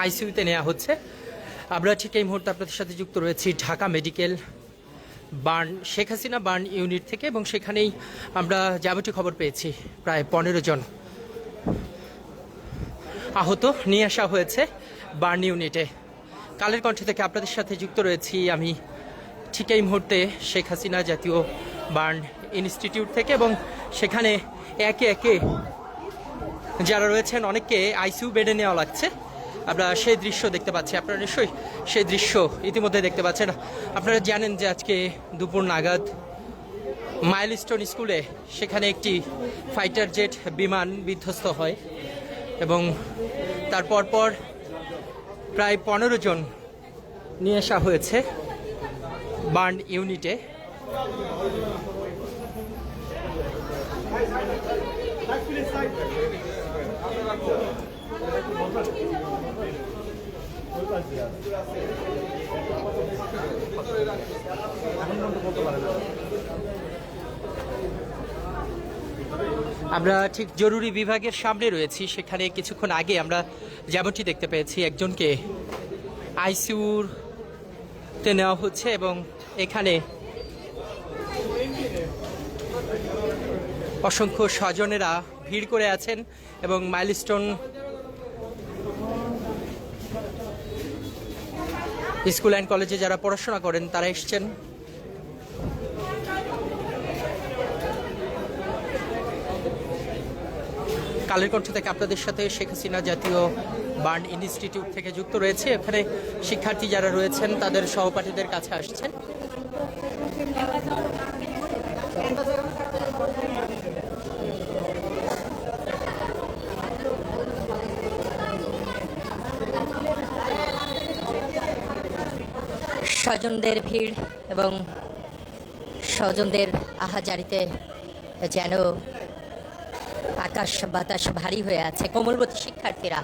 আইসিইউতে নেওয়া হচ্ছে। আমরা ঠিক এই মুহূর্তে আপনাদের সাথে যুক্ত রয়েছি Dhaka medical burn Sheikh Hasina burn unit থেকে, এবং সেখানেই আমরা যাবতীয় খবর পেয়েছি প্রায় 15 জন আহত নিয়ে আসা হয়েছে বার্ন ইউনিটে। কালের কণ্ঠ থেকে আপনাদের সাথে যুক্ত রয়েছি আমি ঠিক এই মুহূর্তে শেখ হাসিনা জাতীয় বার্ন ইনস্টিটিউট থেকে, এবং সেখানে একে একে যারা রয়েছেন অনেককে আইসিইউ বেডে নেওয়া লাগছে। আমরা সেই দৃশ্য দেখতে পাচ্ছি, আপনারা নিশ্চয়ই সেই দৃশ্য ইতিমধ্যে দেখতে পাচ্ছেন। আপনারা জানেন যে আজকে দুপুর নাগাদ মাইলস্টোন স্কুলে সেখানে একটি ফাইটার জেট বিমান বিধ্বস্ত হয়, এবং তারপর পর প্রায় 15 জন নিয়ে আসা হয়েছে বার্ন ইউনিটে। আমরা ঠিক জরুরি বিভাগের সামনে রয়েছি। সেখানে কিছুক্ষণ আগে আমরা যেমনটি দেখতে পেয়েছি একজনকে আইসিইউতে নেওয়া হচ্ছে, এবং এখানে অসংখ্য স্বজনেরা ভিড় করে আছেন, এবং মাইলস্টোন স্কুল অ্যান্ড কলেজে যারা পড়াশোনা করেন তারা এসছেন। কালের কণ্ঠ থেকে আপনাদের সাথে শেখ হাসিনা জাতীয় বার্ন ইনস্টিটিউট থেকে যুক্ত রয়েছে। এখানে শিক্ষার্থী যারা রয়েছেন তাদের সহপাঠীদের কাছে আসছেন। স্বজনদের ভিড় এবং স্বজনদের আহাজারিতে যেন আকাশ বাতাস ভারী হয়ে আছে। কোমলবতী শিক্ষার্থীরা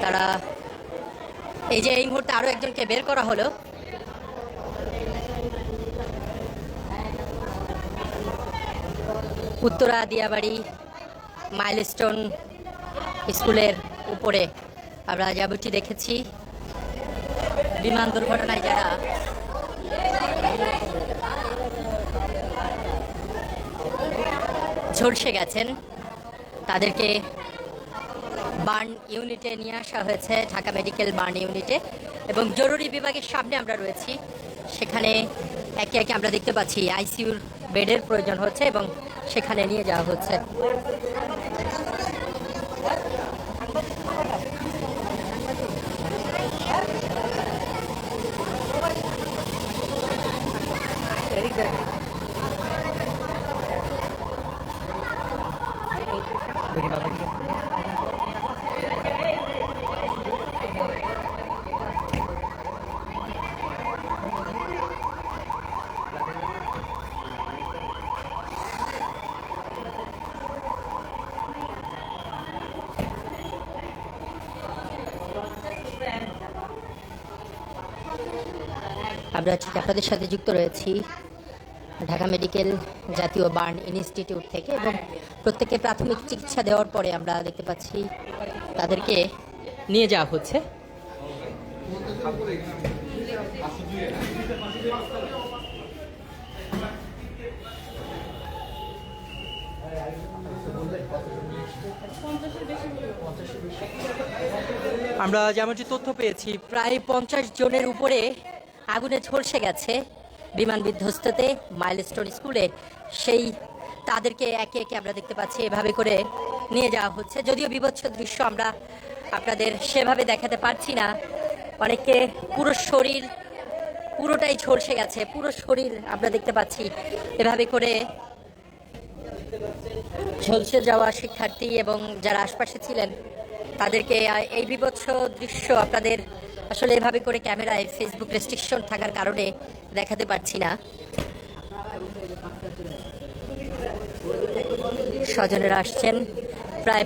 তারা এই মুহূর্তে আরো একজনকে বের করা হলো। উত্তরা দিয়াবাড়ি মাইলস্টোন স্কুলের উপরে আমরা যাবতীয় দেখেছি বিমান দুর্ঘটনায় যারা ঝলসে গেছেন তাদেরকে বার্ন ইউনিটে নিয়ে আসা হয়েছে, ঢাকা মেডিকেল বার্ন ইউনিটে। এবং জরুরি বিভাগের সামনে আমরা রয়েছি, সেখানে একে একে আমরা দেখতে পাচ্ছি আইসিইউর বেডের প্রয়োজন হচ্ছে এবং সেখানে নিয়ে যাওয়া হচ্ছে। আমরা ঠিক আপনাদের সাথে যুক্ত রয়েছি ঢাকা মেডিকেল জাতীয় বার্ন ইনস্টিটিউট থেকে, এবং প্রত্যেককে প্রাথমিক চিকিৎসা দেওয়ার পরে আমরা দেখতে পাচ্ছি তাদেরকে নিয়ে যাওয়া হচ্ছে। আমরা যেমনটি তথ্য পেয়েছি প্রায় 50 জনের উপরে আগুনে ঝলসে গেছে বিমান বিধ্বস্ততে মাইলস্টোন স্কুলে। সেই তাদেরকে একে একে আমরা দেখতে পাচ্ছি এভাবে করে নিয়ে যাওয়া হচ্ছে। যদিও বিভৎস দৃশ্য আমরা আপনাদের সেভাবে দেখাতে পারছি না। অনেকে পুরো শরীর পুরোটাই ঝলসে গেছে, পুরো শরীর আমরা দেখতে পাচ্ছি এভাবে করে ঝলসে যাওয়া শিক্ষার্থী এবং যারা আশপাশে ছিলেন তাদেরকে এই বিভৎস দৃশ্য আপনাদের আসলে এভাবে করে ক্যামেরায় ফেসবুক রেস্ট্রিকশন থাকার কারণে দেখাতে পারছি না। স্বজনেরা আসছেন প্রায়